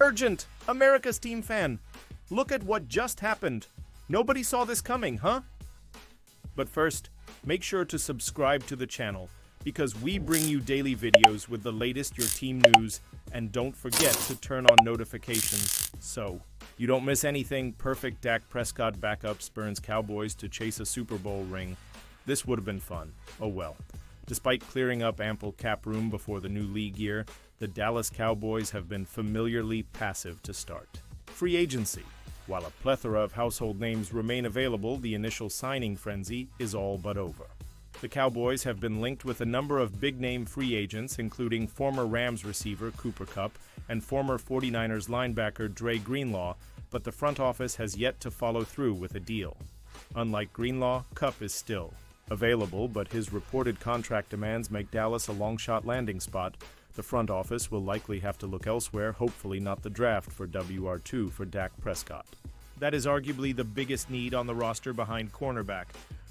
Urgent! America's team fan! Look at what just happened! Nobody saw this coming, huh? But first, make sure to subscribe to the channel, because we bring you daily videos with the latest your team news, and don't forget to turn on notifications so you don't miss anything. Perfect Dak Prescott backup spurns Cowboys to chase a Super Bowl ring. This would have been fun. Oh well. Despite clearing up ample cap room before the new league year, the Dallas Cowboys have been familiarly passive to start. Free agency. While a plethora of household names remain available, the initial signing frenzy is all but over. The Cowboys have been linked with a number of big-name free agents, including former Rams receiver Cooper Kupp and former 49ers linebacker Dre Greenlaw, but the front office has yet to follow through with a deal. Unlike Greenlaw, Kupp is still available, but his reported contract demands make Dallas a long-shot landing spot. The front office will likely have to look elsewhere, hopefully not the draft for WR2 for Dak Prescott. That is arguably the biggest need on the roster behind cornerback.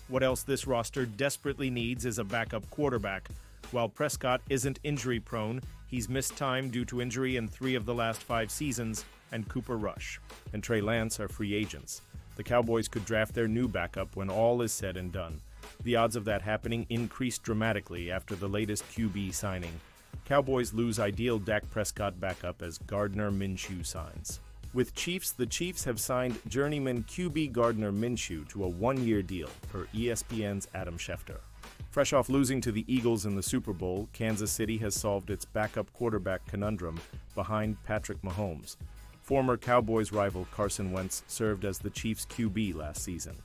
What else this roster desperately needs is a backup quarterback. While Prescott isn't injury-prone, he's missed time due to injury in 3 of the last 5 seasons, and Cooper Rush and Trey Lance are free agents. The Cowboys could draft their new backup when all is said and done. The odds of that happening increased dramatically after the latest QB signing. Cowboys lose ideal Dak Prescott backup as Gardner Minshew signs. With Chiefs, the Chiefs have signed journeyman QB Gardner Minshew to a 1-year deal, per ESPN's Adam Schefter. Fresh off losing to the Eagles in the Super Bowl, Kansas City has solved its backup quarterback conundrum behind Patrick Mahomes. Former Cowboys rival Carson Wentz served as the Chiefs' QB last season.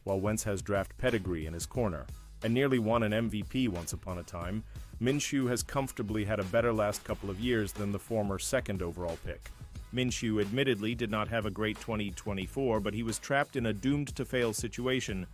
While Wentz has draft pedigree in his corner and nearly won an MVP once upon a time, Minshew has comfortably had a better last couple of years than the former second overall pick. Minshew admittedly did not have a great 2024, but he was trapped in a doomed-to-fail situation.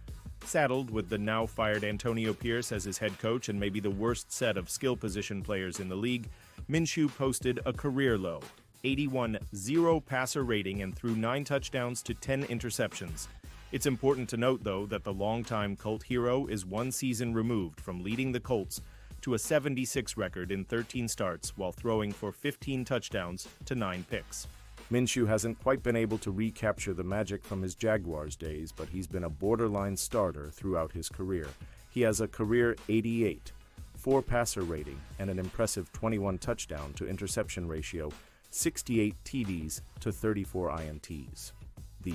Saddled with the now-fired Antonio Pierce as his head coach and maybe the worst set of skill position players in the league, Minshew posted a career-low 81-0 passer rating and threw 9 touchdowns to 10 interceptions. It's important to note, though, that the longtime Colt hero is 1 season removed from leading the Colts to a 76 record in 13 starts while throwing for 15 touchdowns to 9 picks. Minshew hasn't quite been able to recapture the magic from his Jaguars days, but he's been a borderline starter throughout his career. He has a career 88, 4 passer rating, and an impressive 21 touchdown to interception ratio, 68 TDs to 34 INTs. The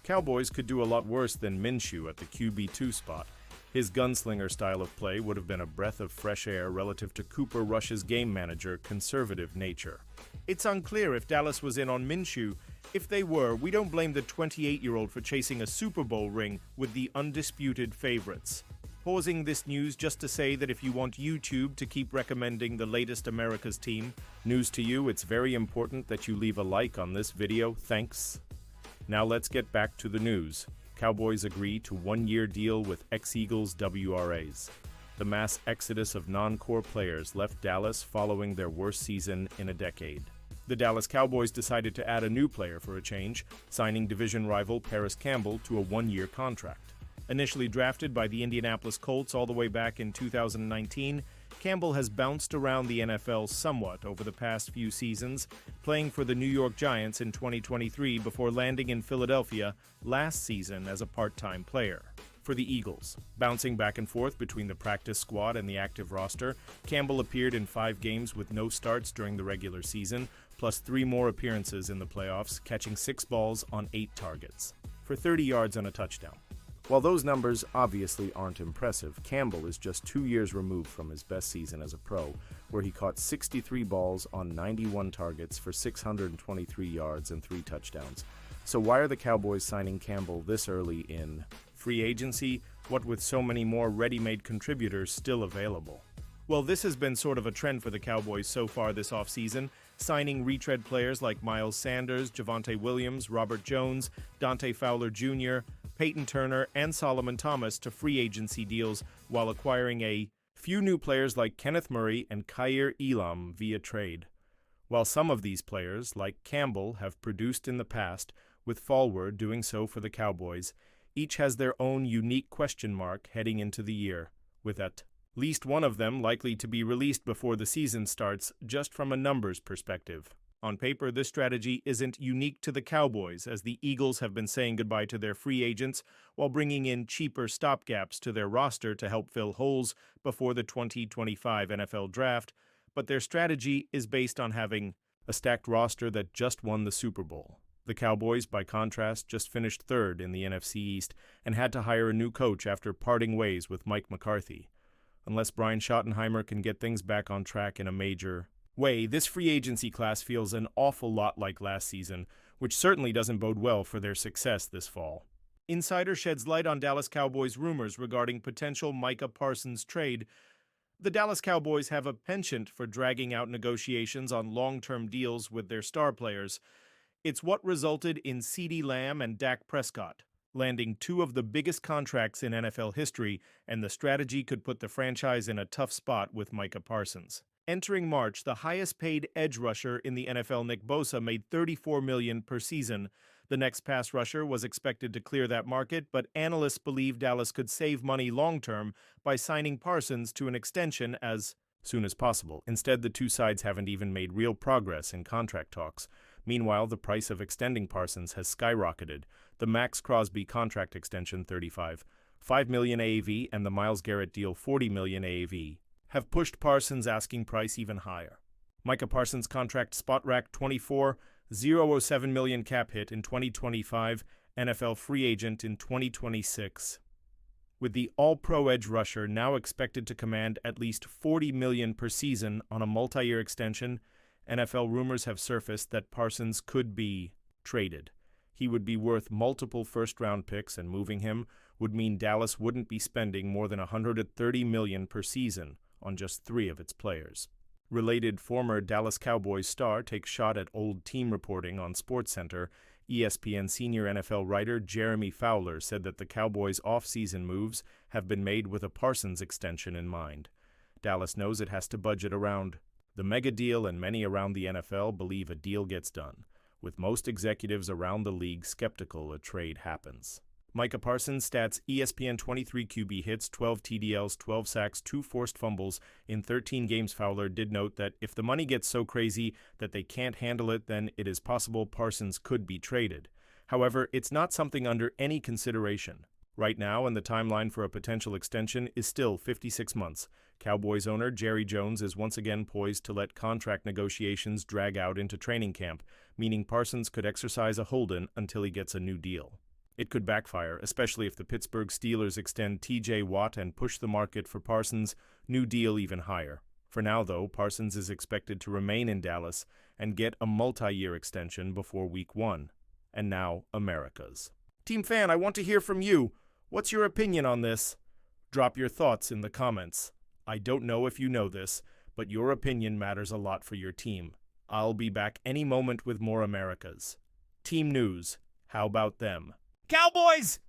Cowboys could do a lot worse than Minshew at the QB2 spot. His gunslinger style of play would have been a breath of fresh air relative to Cooper Rush's game manager, conservative nature. It's unclear if Dallas was in on Minshew. If they were, we don't blame the 28-year-old for chasing a Super Bowl ring with the undisputed favorites. Pausing this news just to say that if you want YouTube to keep recommending the latest America's team news to you, it's very important that you leave a like on this video. Thanks. Now let's get back to the news. Cowboys agree to 1-year deal with ex-Eagles WRAs. The mass exodus of non-core players left Dallas following their worst season in a decade. The Dallas Cowboys decided to add a new player for a change, signing division rival Paris Campbell to a 1-year contract. Initially drafted by the Indianapolis Colts all the way back in 2019, Campbell has bounced around the NFL somewhat over the past few seasons, playing for the New York Giants in 2023 before landing in Philadelphia last season as a part-time player. For the Eagles, bouncing back and forth between the practice squad and the active roster, Campbell appeared in 5 games with no starts during the regular season, plus 3 more appearances in the playoffs, catching 6 balls on 8 targets, for 30 yards and a touchdown. While those numbers obviously aren't impressive, Campbell is just 2 years removed from his best season as a pro, where he caught 63 balls on 91 targets for 623 yards and 3 touchdowns. So why are the Cowboys signing Campbell this early in free agency, what with so many more ready-made contributors still available? Well, this has been sort of a trend for the Cowboys so far this offseason, signing retread players like Miles Sanders, Javonte Williams, Robert Jones, Dante Fowler Jr., Peyton Turner, and Solomon Thomas to free agency deals while acquiring a few new players like Kenneth Murray and Kaiir Elam via trade. While some of these players, like Campbell, have produced in the past, with Fowler doing so for the Cowboys, each has their own unique question mark heading into the year, with at least one of them likely to be released before the season starts just from a numbers perspective. On paper, this strategy isn't unique to the Cowboys, as the Eagles have been saying goodbye to their free agents while bringing in cheaper stopgaps to their roster to help fill holes before the 2025 NFL Draft, but their strategy is based on having a stacked roster that just won the Super Bowl. The Cowboys, by contrast, just finished third in the NFC East and had to hire a new coach after parting ways with Mike McCarthy. Unless Brian Schottenheimer can get things back on track in a major way, this free agency class feels an awful lot like last season, which certainly doesn't bode well for their success this fall. Insider sheds light on Dallas Cowboys rumors regarding potential Micah Parsons trade. The Dallas Cowboys have a penchant for dragging out negotiations on long-term deals with their star players. It's what resulted in CeeDee Lamb and Dak Prescott landing two of the biggest contracts in NFL history, and the strategy could put the franchise in a tough spot with Micah Parsons. Entering March, the highest-paid edge rusher in the NFL, Nick Bosa, made $34 million per season. The next pass rusher was expected to clear that market, but analysts believe Dallas could save money long-term by signing Parsons to an extension as soon as possible. Instead, the two sides haven't even made real progress in contract talks. Meanwhile, the price of extending Parsons has skyrocketed. The Max Crosby contract extension, $5 million AAV, and the Myles Garrett deal, $40 million AAV, have pushed Parsons' asking price even higher. Micah Parsons' contract spot rack $24.07 million cap hit in 2025, NFL free agent in 2026. With the all-pro edge rusher now expected to command at least $40 million per season on a multi-year extension, NFL rumors have surfaced that Parsons could be traded. He would be worth multiple first-round picks, and moving him would mean Dallas wouldn't be spending more than $130 million per season on just 3 of its players. Related former Dallas Cowboys star takes shot at old team reporting on SportsCenter. ESPN senior NFL writer Jeremy Fowler said that the Cowboys' off-season moves have been made with a Parsons extension in mind. Dallas knows it has to budget around the mega deal, and many around the NFL believe a deal gets done, with most executives around the league skeptical a trade happens. Micah Parsons stats: ESPN 23 QB hits, 12 TDLs, 12 sacks, 2 forced fumbles in 13 games. Fowler did note that if the money gets so crazy that they can't handle it, then it is possible Parsons could be traded. However, it's not something under any consideration right now, and the timeline for a potential extension is still 56 months. Cowboys owner Jerry Jones is once again poised to let contract negotiations drag out into training camp, meaning Parsons could exercise a hold-in until he gets a new deal. It could backfire, especially if the Pittsburgh Steelers extend T.J. Watt and push the market for Parsons' new deal even higher. For now, though, Parsons is expected to remain in Dallas and get a multi-year extension before Week 1. And now, America's Team Fan, I want to hear from you. What's your opinion on this? Drop your thoughts in the comments. I don't know if you know this, but your opinion matters a lot for your team. I'll be back any moment with more America's Team News. How about them? Cowboys!